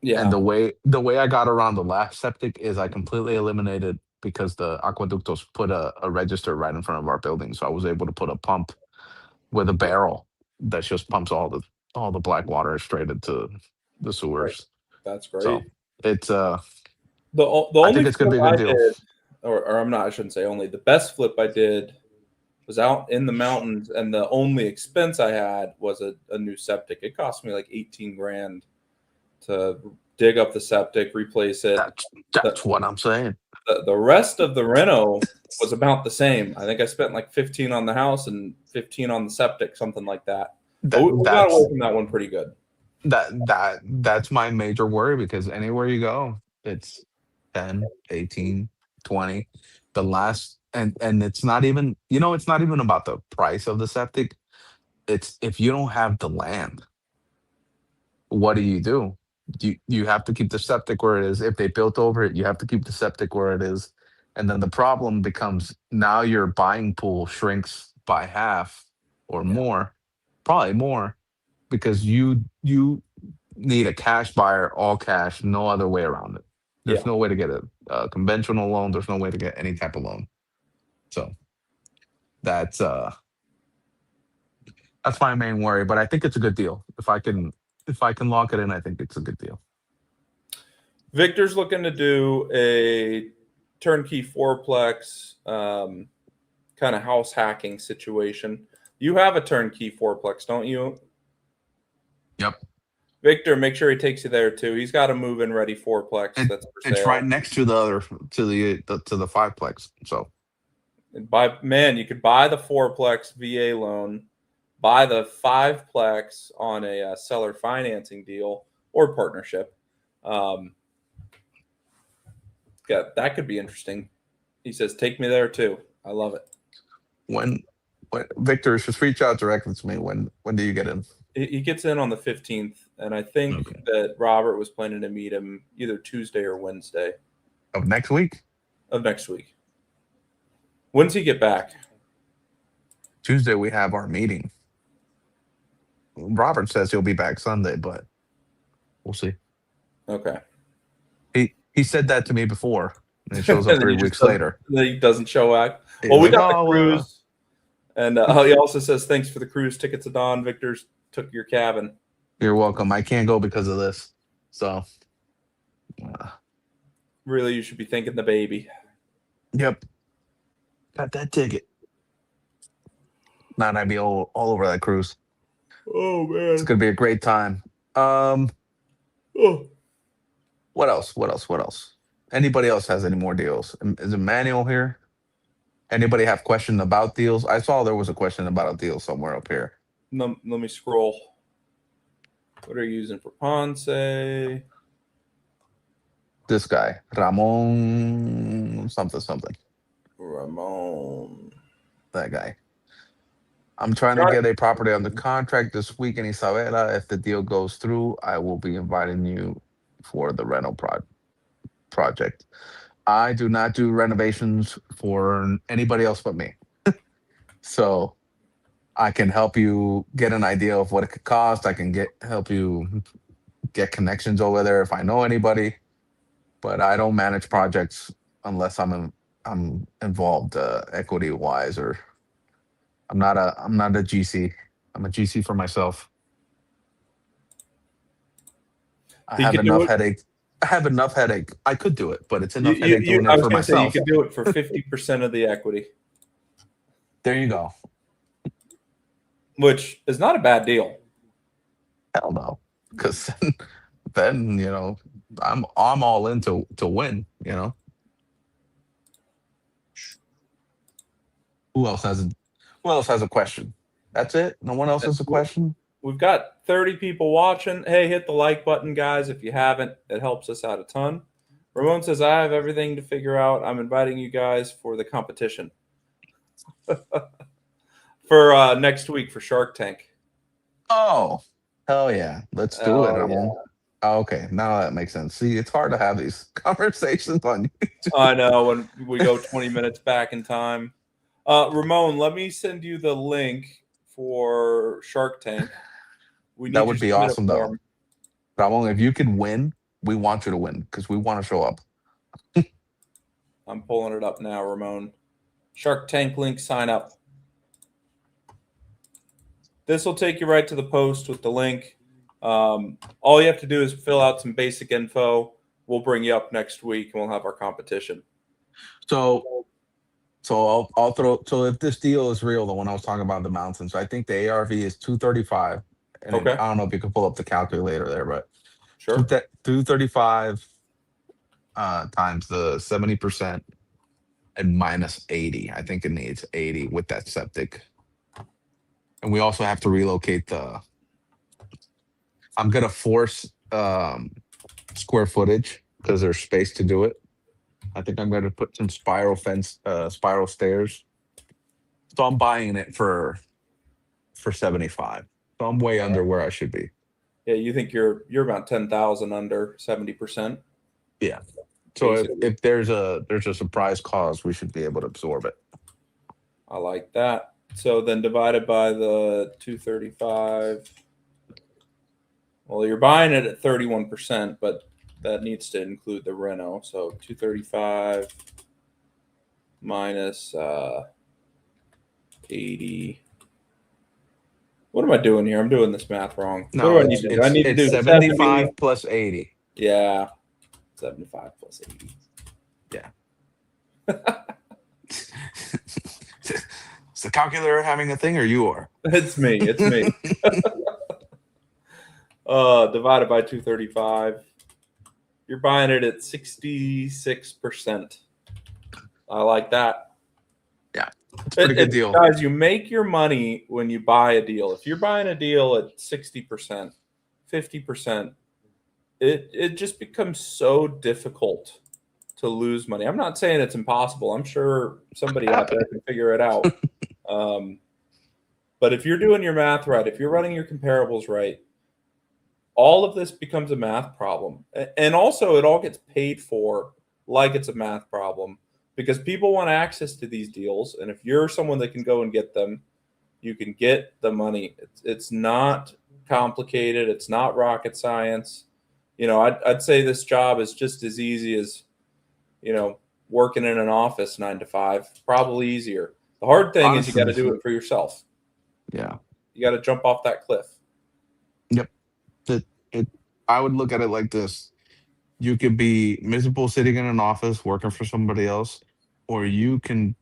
Yeah. And the way I got around the last septic is I completely eliminated, because the Aqueductos put a register right in front of our building. So I was able to put a pump with a barrel that just pumps all the black water straight into the sewers. That's great. So it's the I only think it's gonna be a good deal. did, or I'm not, I shouldn't say only. The best flip I did was out in the mountains, and the only expense I had was a new septic. It cost me like 18 grand to dig up the septic, replace it. That's what I'm saying. The rest of the reno was about the same. I think I spent like 15 on the house and 15 on the septic, something like that. But we got away from that one pretty good. That's my major worry, because anywhere you go, it's 10, 18, 20. The last, and it's not even, it's not even about the price of the septic. It's, if you don't have the land, what do? You have to keep the septic where it is. If they built over it, you have to keep the septic where it is. And then the problem becomes, now your buying pool shrinks by half or more, probably more, because you need a cash buyer, all cash, no other way around it. There's no way to get a conventional loan. There's no way to get any type of loan. So that's my main worry. But I think it's a good deal. If I can lock it in, I think it's a good deal. Victor's looking to do a turnkey fourplex kind of house hacking situation. You have a turnkey fourplex, don't you? Yep. Victor, make sure he takes you there too. He's got a move-in ready fourplex that's for It's sale. right next to the other to the fiveplex. So And you could buy the fourplex VA loan, buy the fiveplex on a seller financing deal or partnership. Yeah, that could be interesting. He says, "Take me there too." I love it. when Victor, just reach out directly to me. When do you get in? He gets in on the 15th, and I think Okay. that Robert was planning to meet him either Tuesday or Wednesday Of next week? of next week. When's he get back? Tuesday we have our meeting. Robert says he'll be back Sunday, but we'll see. Okay. He said that to me before, and it shows And up then 3 he just weeks later. doesn't show up. He's Well, we like, got the oh, cruise, and he also says thanks for the cruise tickets to Don. Victor's took your cabin. you're welcome. I can't go because of this. So, Really, you should be thanking the baby. yep, got that ticket. I'd be all over that cruise. Oh It's man. gonna be a great time. Oh. What else? What else? What else? Anybody else has any more deals? Is Emmanuel here? Anybody have question about deals? I saw there was a question about a deal somewhere up here. Let me scroll. What are you using for Ponce? This guy, Ramon, something. Ramon. That guy. I'm trying to get a property under contract this week in Isabela. If the deal goes through, I will be inviting you for the rental project. I do not do renovations for anybody else but me. So I can help you get an idea of what it could cost. I can help you get connections over there if I know anybody, but I don't manage projects unless I'm involved equity wise, or I'm not a GC. I'm a GC for myself. I have enough headache. I could do it, but it's enough headache doing I it was for going to say you myself. could do it for 50% of the equity, There you go. which is not a bad deal. Hell no, because then I'm all in to win. Who else has a question? That's it. No one else has a question. We've got 30 people watching. Hey, hit the like button, guys, if you haven't. It helps us out a ton. Ramon says, I have everything to figure out. I'm inviting you guys for the competition for next week for Shark Tank. Oh, hell yeah. Let's do it, Ramon. Yeah. Oh, okay, now that makes sense. See, it's hard to have these conversations on YouTube. I know, when we go 20 minutes back in time. Ramon, let me send you the link for Shark Tank. That would be awesome, though. Ramon, if you could win, we want you to win because we want to show up. I'm pulling it up now, Ramon. Shark Tank link, sign up. This will take you right to the post with the link. All you have to do is fill out some basic info. We'll bring you up next week and we'll have our competition. So I'll throw. So if this deal is real, the one I was talking about in the mountains, I think the ARV is 235. And okay. I don't know if you can pull up the calculator there, but sure. 235 times the 70% and minus 80. I think it needs 80 with that septic. And we also have to relocate I'm gonna force square footage because there's space to do it. I think I'm gonna put some spiral stairs. So I'm buying it for 75. So I'm way under where I should be. Yeah, you think you're about 10,000 under 70%? Yeah. So if there's a surprise cause, we should be able to absorb it. I like that. So then divided by the 235. Well, you're buying it at 31%, but that needs to include the reno. So 235 minus 80. What am I doing here? I'm doing this math wrong. No, what do I need to do? I need to do 75 plus 80. Yeah. 75 plus 80. Yeah. Is the calculator having a thing or you are? It's me. Divided by 235. You're buying it at 66%. I like that. Yeah, it's a pretty good deal. Guys, you make your money when you buy a deal. If you're buying a deal at 60%, 50%, it just becomes so difficult to lose money. I'm not saying it's impossible. I'm sure somebody out there can figure it out. But if you're doing your math right, if you're running your comparables right, all of this becomes a math problem. And also, it all gets paid for like it's a math problem because people want access to these deals. And if you're someone that can go and get them, you can get the money. It's not complicated. It's not rocket science. I'd say this job is just as easy as, working in an office 9 to 5, probably easier. The hard thing is you got to do it for yourself. Yeah. You got to jump off that cliff. Yep. I would look at it like this. You could be miserable sitting in an office working for somebody else, or you can,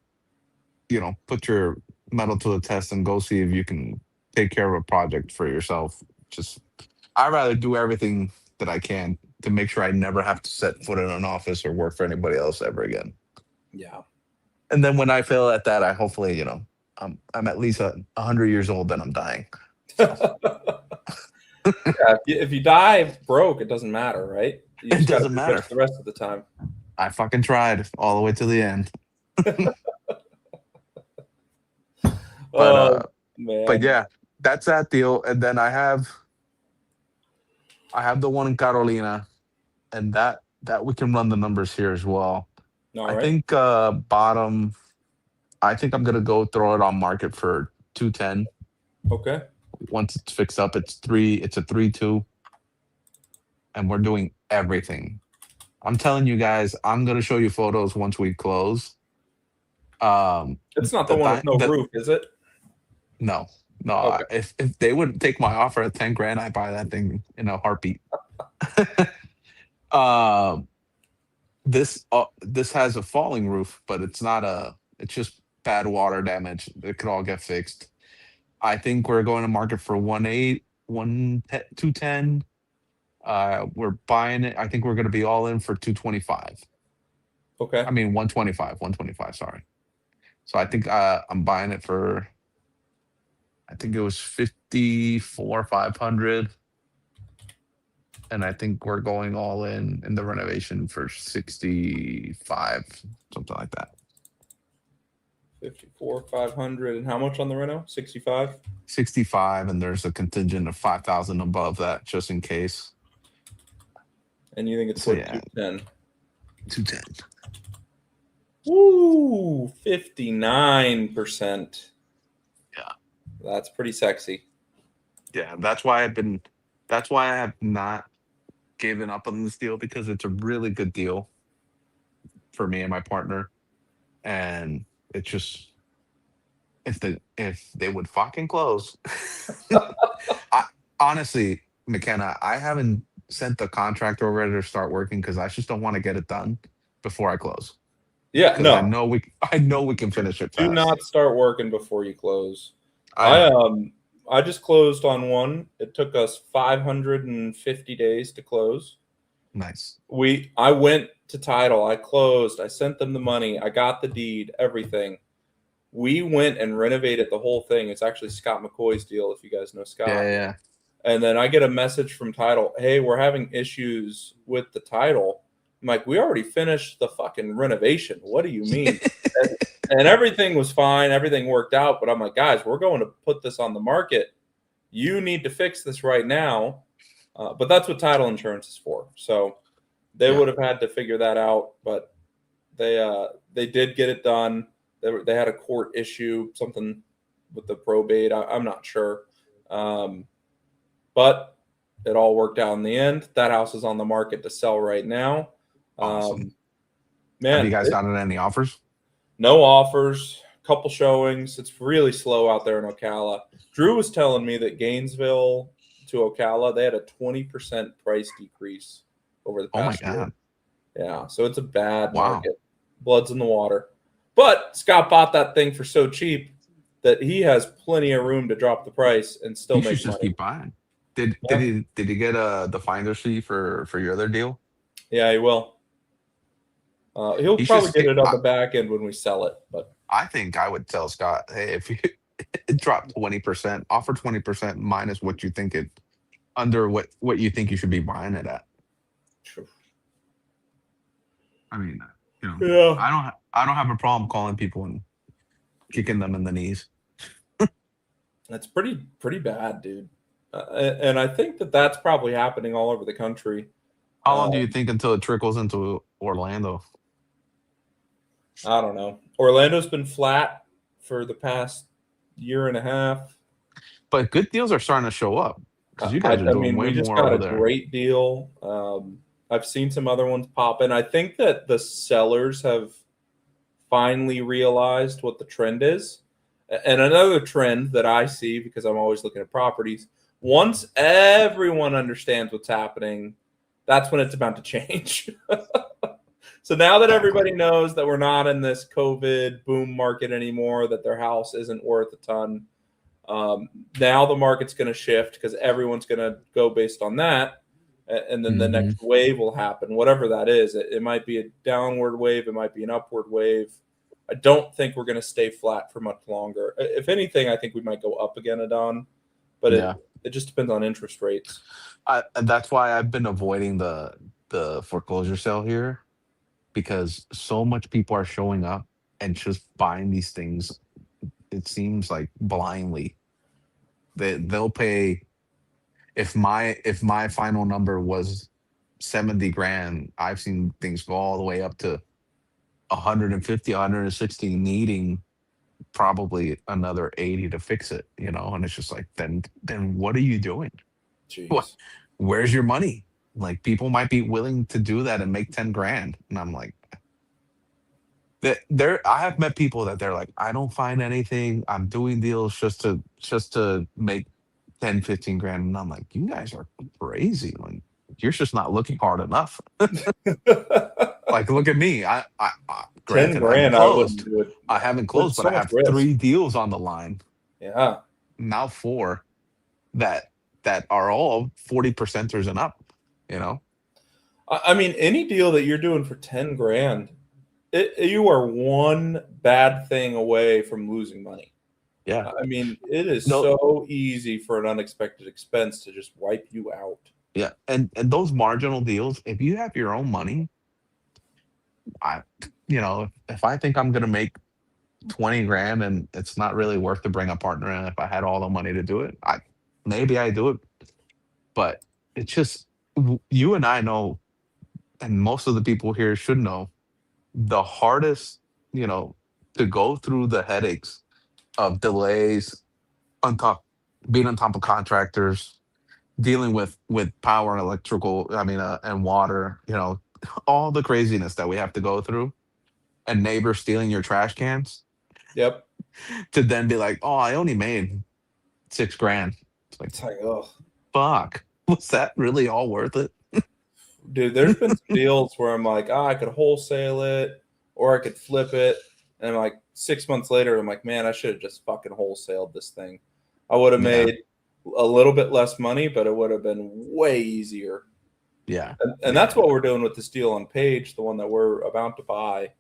put your metal to the test and go see if you can take care of a project for yourself. I'd rather do everything that I can to make sure I never have to set foot in an office or work for anybody else ever again. Yeah. And then when I fail at that, I hopefully, I'm at least 100 years old and I'm dying. So. Yeah, if you die broke, it doesn't matter, right? It doesn't matter the rest of the time. I fucking tried all the way to the end. Man. But yeah, that's that deal. And then I have the one in Carolina, and that we can run the numbers here as well. All right. Think bottom. I think I'm gonna go throw it on market for 210. Okay. Once it's fixed up, it's a 3-2, and we're doing everything. I'm telling you guys, I'm gonna show you photos once we close. It's not the one with no roof, is it? No. Okay. If they would take my offer at 10 grand, I'd buy that thing in a heartbeat. This has a falling roof, but it's just bad water damage. It could all get fixed. I think we're going to market for 210. We're buying it. I think we're going to be all in for 225. Okay. I mean 125. Sorry. So I think I'm buying it for. I think it was 54,500, and I think we're going all in the renovation for 65, something like that. 54,500, and how much on the reno? 65. 65, and there's a contingent of 5,000 above that just in case. And you think it's worth 210? 210. Woo, 59%. Yeah. That's pretty sexy. Yeah, that's why I have not given up on this deal, because it's a really good deal for me and my partner. And it's just, if they would fucking close. Honestly, McKenna, I haven't sent the contractor over to start working because I just don't want to get it done before I close. Yeah, no. I know we can finish it fast. Do not start working before you close. I just closed on one. It took us 550 days to close. Nice. I went to title. I closed. I sent them the money. I got the deed, everything. We went and renovated the whole thing. It's actually Scott McCoy's deal, if you guys know Scott. Yeah. And then I get a message from title. Hey, we're having issues with the title. I'm like, we already finished the fucking renovation. What do you mean? and everything was fine. Everything worked out. But I'm like, guys, we're going to put this on the market. You need to fix this right now. But that's what title insurance is for. So they would have had to figure that out. But they did get it done. They had a court issue, something with the probate. I'm not sure. But it all worked out in the end. That house is on the market to sell right now. Awesome. Man, have you guys gotten any offers? No offers. Couple showings. It's really slow out there in Ocala. Drew was telling me that Gainesville to Ocala, they had a 20% price decrease over the past year. God. Yeah, so it's a bad market. Blood's in the water. But Scott bought that thing for so cheap that he has plenty of room to drop the price and still make money. Just keep buying. Yeah, Did he get the finder's fee for your other deal? yeah, he will. He'll He should probably get skip. it on the back end when we sell it, but I think I would tell Scott, hey, if you it dropped 20%, offer 20% minus what you think it under what you think you should be buying it at. I mean, yeah, I don't have a problem calling people and kicking them in the knees. it's pretty bad, dude. And I think that that's probably happening all over the country. How long do you Um, think until it trickles into Orlando? I don't know. Orlando's been flat for the past year and a half. But good deals are starting to show up because you guys are I doing mean, way we just more got over a there. great deal. I've seen some other ones pop in. I think that the sellers have finally realized what the trend is. And another trend that I see, because I'm always looking at properties, once everyone understands what's happening, that's when it's about to change. So now that Exactly. everybody knows that we're not in this COVID boom market anymore, that their house isn't worth a ton, now the market's going to shift because everyone's going to go based on that. And then the Hmm. next wave will happen, whatever that is. It might be a downward wave, it might be an upward wave. I don't think we're going to stay flat for much longer. If anything, I think we might go up again, Adon, but Yeah. it just depends on interest rates. And that's why I've been avoiding the foreclosure sale here because so much people are showing up and just buying these things. It seems like blindly. They'll pay if my final number was 70 grand. I've seen things go all the way up to 150, 160, needing probably another 80 to fix it, and it's just like, then what are you doing? What, Jeez. where's your money? Like, people might be willing to do that and make 10 grand. And I'm like, that there I have met people that they're like, I don't find anything. I'm doing deals just to make 10, 15 grand. And I'm like, you guys are crazy. Like, you're just not looking hard enough. Like, look at me. Ten Granted, I haven't grand, I wouldn't closed. do it. I haven't closed, There's but so I much have risk. 3 deals on the line. Yeah. Now 4 that that are all 40 percenters and up, you know? I mean, any deal that you're doing for 10 grand, you are one bad thing away from losing money. Yeah. I mean, it is No, so easy for an unexpected expense to just wipe you out. yeah. And those marginal deals, if you have your own money, I if I think I'm gonna make 20 grand and it's not really worth to bring a partner in, if I had all the money to do it, maybe I do it. But it's just, you and I know, and most of the people here should know, the hardest, you know, to go through the headaches of delays, on top being on top of contractors, dealing with power and electrical, I mean, and water, all the craziness that we have to go through, and neighbors stealing your trash cans, Yep. to then be like, oh, I only made 6 grand. It's like, It's like, oh, fuck, was that really all worth it? dude, there's been some deals where I'm like, I could wholesale it or I could flip it. And I'm like 6 months later, I'm like, man, I should have just fucking wholesaled this thing. I would have Yeah, made a little bit less money, but it would have been way easier. yeah, And yeah, that's what we're doing with this deal on Page, the one that we're about to buy.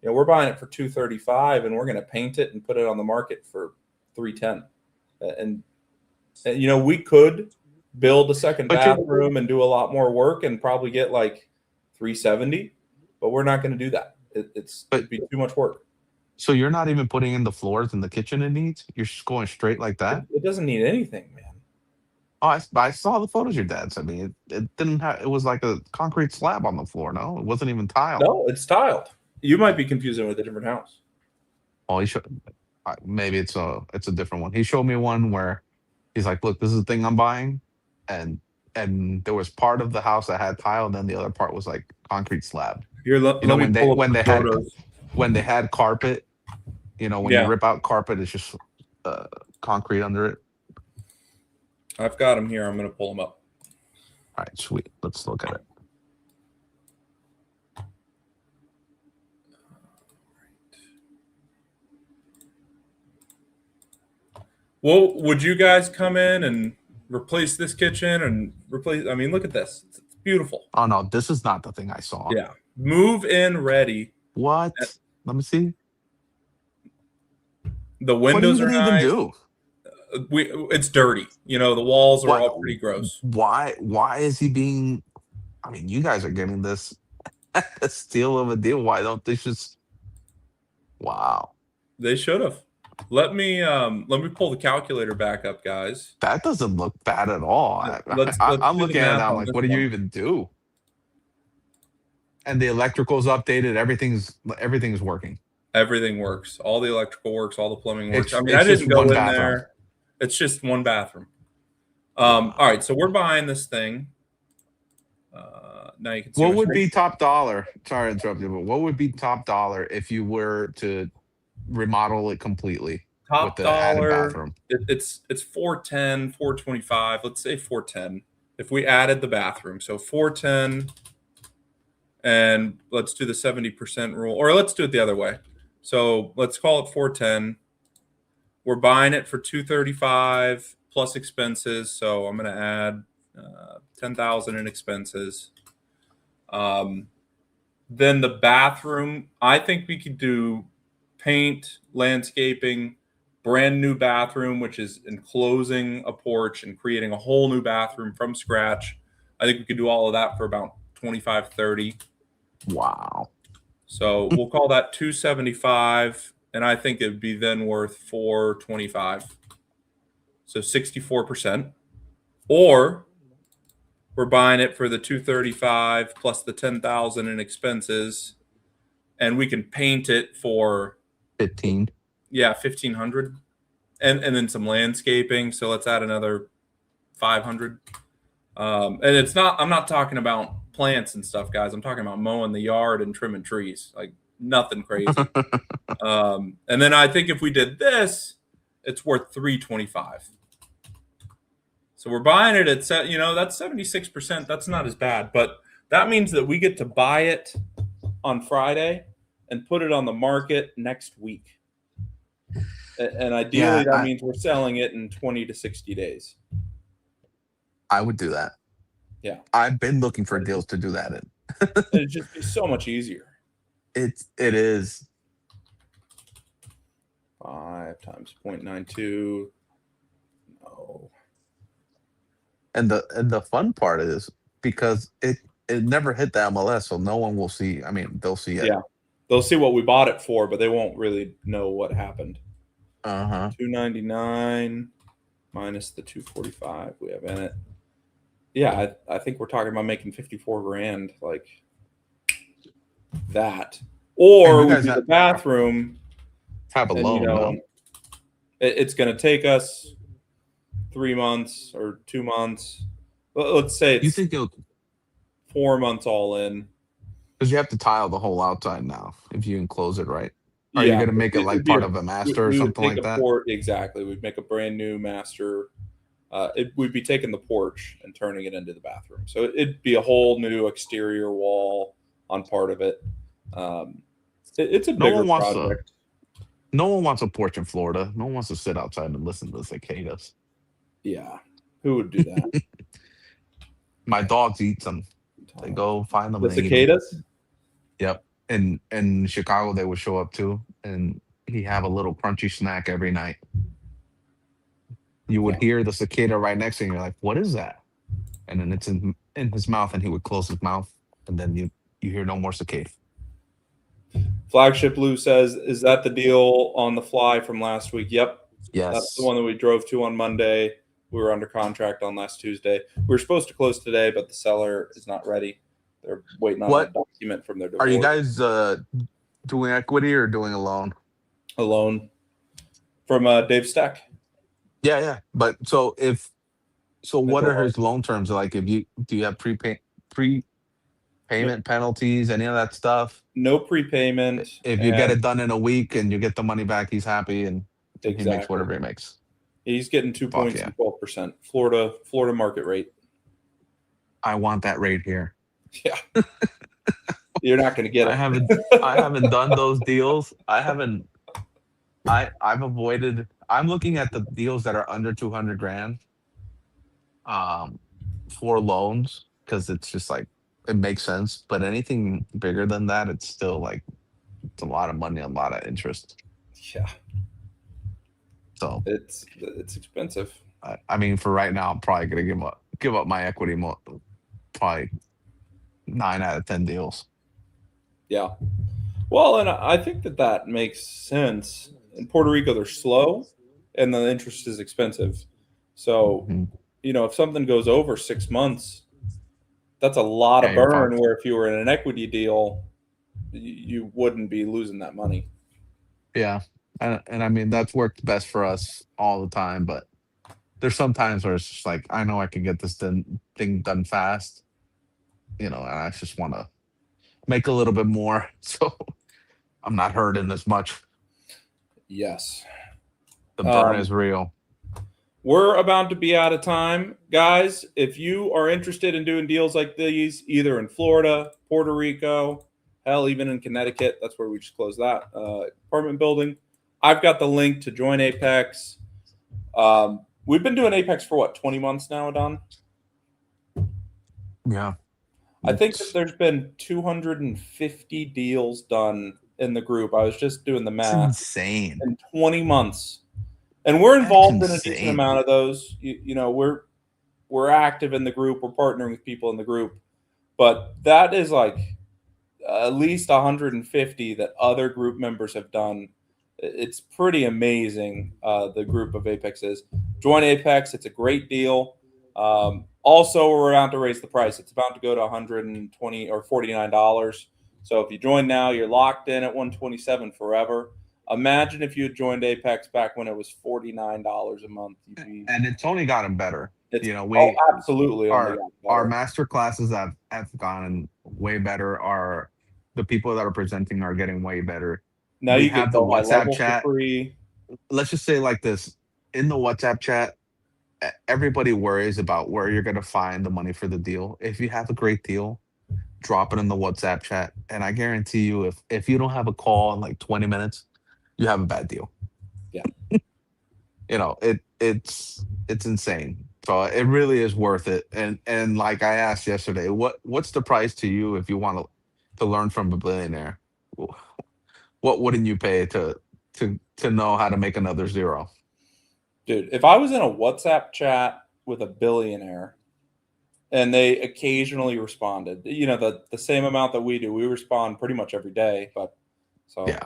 We're buying it for 235 and we're going to paint it and put it on the market for 310. And, we could build a second but you're bathroom and do a lot more work and probably get like 370, but we're not going to do that. but It'd be too much work. so you're not even putting in the floors in the kitchen it needs? You're just going straight like that? It doesn't need anything, man. Oh, I saw the photos your dad sent me. It didn't have. It was like a concrete slab on the floor. No, it wasn't even tile. No, it's tiled. You might be confusing it with a different house. Oh, he showed. Maybe it's a different one. He showed me one where he's like, "Look, this is the thing I'm buying," and and there was part of the house that had tile, and then the other part was like concrete slab. Here, let me When they pull up when the they had photos. when they had carpet, when you Yeah, rip out carpet, it's just uh, concrete under it. I've got them here. I'm going to pull them up. All right, sweet. Let's look at it. Well, would you guys come in and replace this kitchen and replace. I mean, look at this. It's beautiful. Oh no, this is not the thing I saw. Yeah. Move in ready. What? Let me see. The What are you windows are gonna even nice. do? It's dirty. You know, the walls are What? all pretty gross. Why is he being? I mean, you guys are getting this a steal of a deal. Why don't they just? Wow, They should have. Let me pull the calculator back up, guys. that doesn't look bad at all. Let's I'm do the looking at it. math I'm on like, this what do you one. even do? And the electrical's updated. Everything's working. Everything works. All the electrical works. All the plumbing works. I mean, I It's just didn't go one in bathroom. there. It's just one bathroom. Wow. All right, so we're buying this thing. Now you can see What would be top dollar? Sorry to interrupt you, but what would be top dollar if you were to remodel it completely with top the added dollar. bathroom? It's 410, 425. Let's say 410. If we added the bathroom, so 410, and let's do the 70% rule, or let's do it the other way. So let's call it 410. We're buying it for 235 plus expenses. So I'm going to add 10,000 in expenses. Then the bathroom, I think we could do paint, landscaping, brand new bathroom, which is enclosing a porch and creating a whole new bathroom from scratch. I think we could do all of that for about 25, 30. Wow. So we'll call that 275, and I think it'd be then worth 425. So 64%. Or we're buying it for the 235 plus the 10,000 in expenses, and we can paint it for 15. 1,500, and then some landscaping. So let's add another 500. And it's not. I'm not talking about plants and stuff, guys. I'm talking about mowing the yard and trimming trees. Like nothing crazy. And then I think if we did this, it's worth 325. So we're buying it at that's 76%. That's not as bad, but that means that we get to buy it on Friday and put it on the market next week. And ideally, that means we're selling it in 20 to 60 days. I would do that. Yeah. I've been looking for deals to do that in. It'd just be so much easier. It is. 5 times 0.92. No. And the fun part is because it never hit the MLS, so no one will see. I mean, they'll see it. Yeah. They'll see what we bought it for, but they won't really know what happened. 299 minus the 245 we have in it. Yeah, I think we're talking about making 54 grand, like that. Or we do the bathroom. Have a loan. It's going to take us 3 months or 2 months. Let's say it's 4 months all in. Because you have to tile the whole outside now if you enclose it right. Are you going to make it like part of a master or something like that? Exactly. We'd make a brand new master. We'd be taking the porch and turning it into the bathroom. So it'd be a whole new exterior wall on part of it. It's a bigger project. No one wants a porch in Florida. No one wants to sit outside and listen to the cicadas. Yeah. Who would do that? My dogs eat them. They go find them. The cicadas? Yep. In Chicago, they would show up too, and he have a little crunchy snack every night. You would hear the cicada right next to you, and you're like, what is that? And then it's in his mouth, and he would close his mouth, and then you hear no more cicada. Flagship Blue says, is that the deal on the fly from last week? Yep. Yes. That's the one that we drove to on Monday. We were under contract on last Tuesday. We were supposed to close today, but the seller is not ready. They're waiting on a document from their divorce. Are you guys doing equity or doing a loan? A loan from Dave Stack. Yeah. But what are his loan terms like? Do you have prepayment penalties, any of that stuff? No prepayment. If you get it done in a week and you get the money back, he's happy and he makes whatever he makes. He's getting 2 points and 12%. Florida market rate. I want that rate here. Yeah. You're not going to get it. I haven't done those deals. I've avoided. I'm looking at the deals that are under 200 grand. um, for loans because it's just like it makes sense. But anything bigger than that, it's still like it's a lot of money, a lot of interest. Yeah, So it's expensive. I mean, for right now, I'm probably gonna give up my equity. Probably 9 out of 10 deals. Yeah. Well, and I think that makes sense. In Puerto Rico, they're slow, and the interest is expensive. So, Mhm. if something goes over 6 months, that's a lot Yeah, of you're burn. fucked. Where if you were in an equity deal, you wouldn't be losing that money. Yeah, and I mean that's worked best for us all the time. But there's some times where it's just like I know I can get this thing done fast, and I just want to make a little bit more, so I'm not hurting as much. Yes. The burn Um, is real. we're about to be out of time. Guys, if you are interested in doing deals like these, either in Florida, Puerto Rico, hell, even in Connecticut, that's where we just closed that apartment building. I've got the link to join Apex. We've been doing Apex for what, 20 months now, Don? Yeah, I think that it's there's been 250 deals done in the group. I was just doing the it's math insane. in 20 months. And we're That's involved in a decent insane. amount of those. We're active in the group. We're partnering with people in the group, but that is like at least 150 that other group members have done. It's pretty amazing. The group of Apex is. Join Apex. It's a great deal. Also, we're about to raise the price. It's about to go to 120 or $49. So if you join now, you're locked in at 127 forever. Imagine if you had joined Apex back when it was $49 a month. You'd be And it's only gotten better. it's We absolutely only our got our better. master classes have gotten way better. Our The people that are presenting are getting way better. Now We you have get the go high WhatsApp level for chat. free. Let's just say like this: in the WhatsApp chat, everybody worries about where you're gonna find the money for the deal. If you have a great deal, drop it in the WhatsApp chat, and I guarantee you, if you don't have a call in like 20 minutes, you have a bad deal. Yeah, It's insane. So it really is worth it. And like I asked yesterday, what's the price to you if you want to learn from a billionaire? What wouldn't you pay to know how to make another zero? dude. If I was in a WhatsApp chat with a billionaire and they occasionally responded, the same amount that we do, we respond pretty much every day. But so Yeah,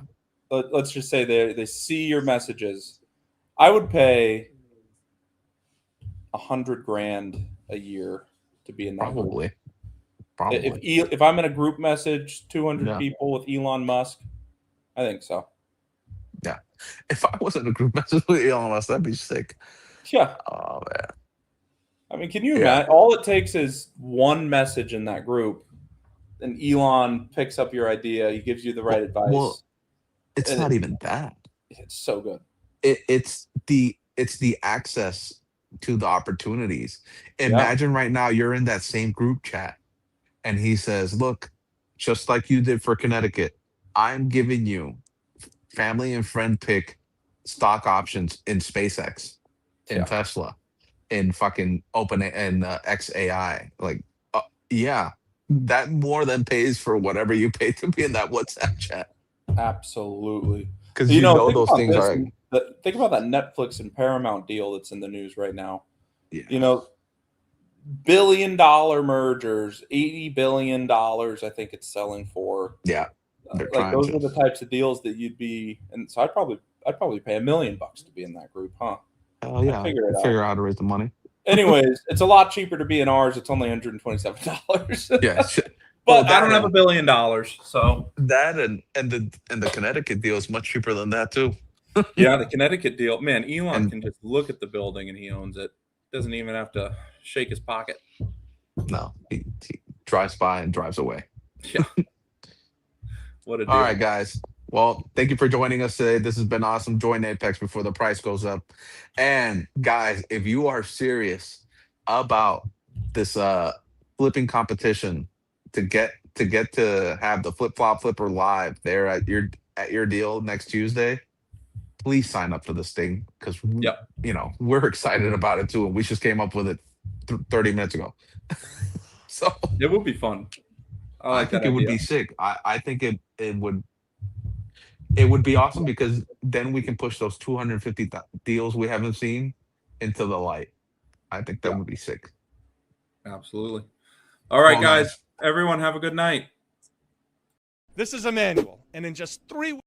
let's just say they see your messages. I would pay 100 grand a year to be in that group. probably, If probably. if I'm in a group message, 200 Yeah, people with Elon Musk, I think so. yeah. If I was in a group message with Elon Musk, that'd be sick. Yeah. Oh man. I mean, can you Yeah. imagine? All it takes is one message in that group, and Elon picks up your idea. He gives you the right Well, advice, it's and not even that. it's so good. It's the access to the opportunities. Yeah. Imagine right now you're in that same group chat and he says, "Look, just like you did for Connecticut, I'm giving you family and friend pick stock options in SpaceX, in Yeah. Tesla, in fucking Open and XAI. Like, uh, yeah, that more than pays for whatever you pay to be in that WhatsApp chat Absolutely. because Think those about things this. are Think about that Netflix and Paramount deal that's in the news right now. You yeah, know, $1 billion mergers, $80 billion. I think it's selling for. yeah. They're Like trying those to. are the types of deals that you'd be. And so I'd probably pay $1 million to be in that group, huh? Oh I'd yeah, figure it out. figure out how to raise the money. Anyways, it's a lot cheaper to be in ours. It's only $127. Yeah. Well, But I don't have $1 billion. So that and the Connecticut deal is much cheaper than that too. yeah, the Connecticut deal, man, Elon And can just look at the building and he owns it. Doesn't even have to shake his pocket. no, he drives by and drives away. Yeah, what a All deal. right, guys. Well, thank you for joining us today. This has been awesome. Join Apex before the price goes up. And guys, if you are serious about this flipping competition to have the flip flop flipper live there at your deal next Tuesday, please sign up for this thing because Yep. we're excited about it too, and we just came up with it 30 minutes ago. So It would be fun. I I like think that it would idea. be sick. I think it would be awesome because then we can push those 250 deals we haven't seen into the light. I think that Yeah. would be sick. Absolutely. All right, Well, guys. guys. Everyone have a good night. This is Emmanuel, and in just 3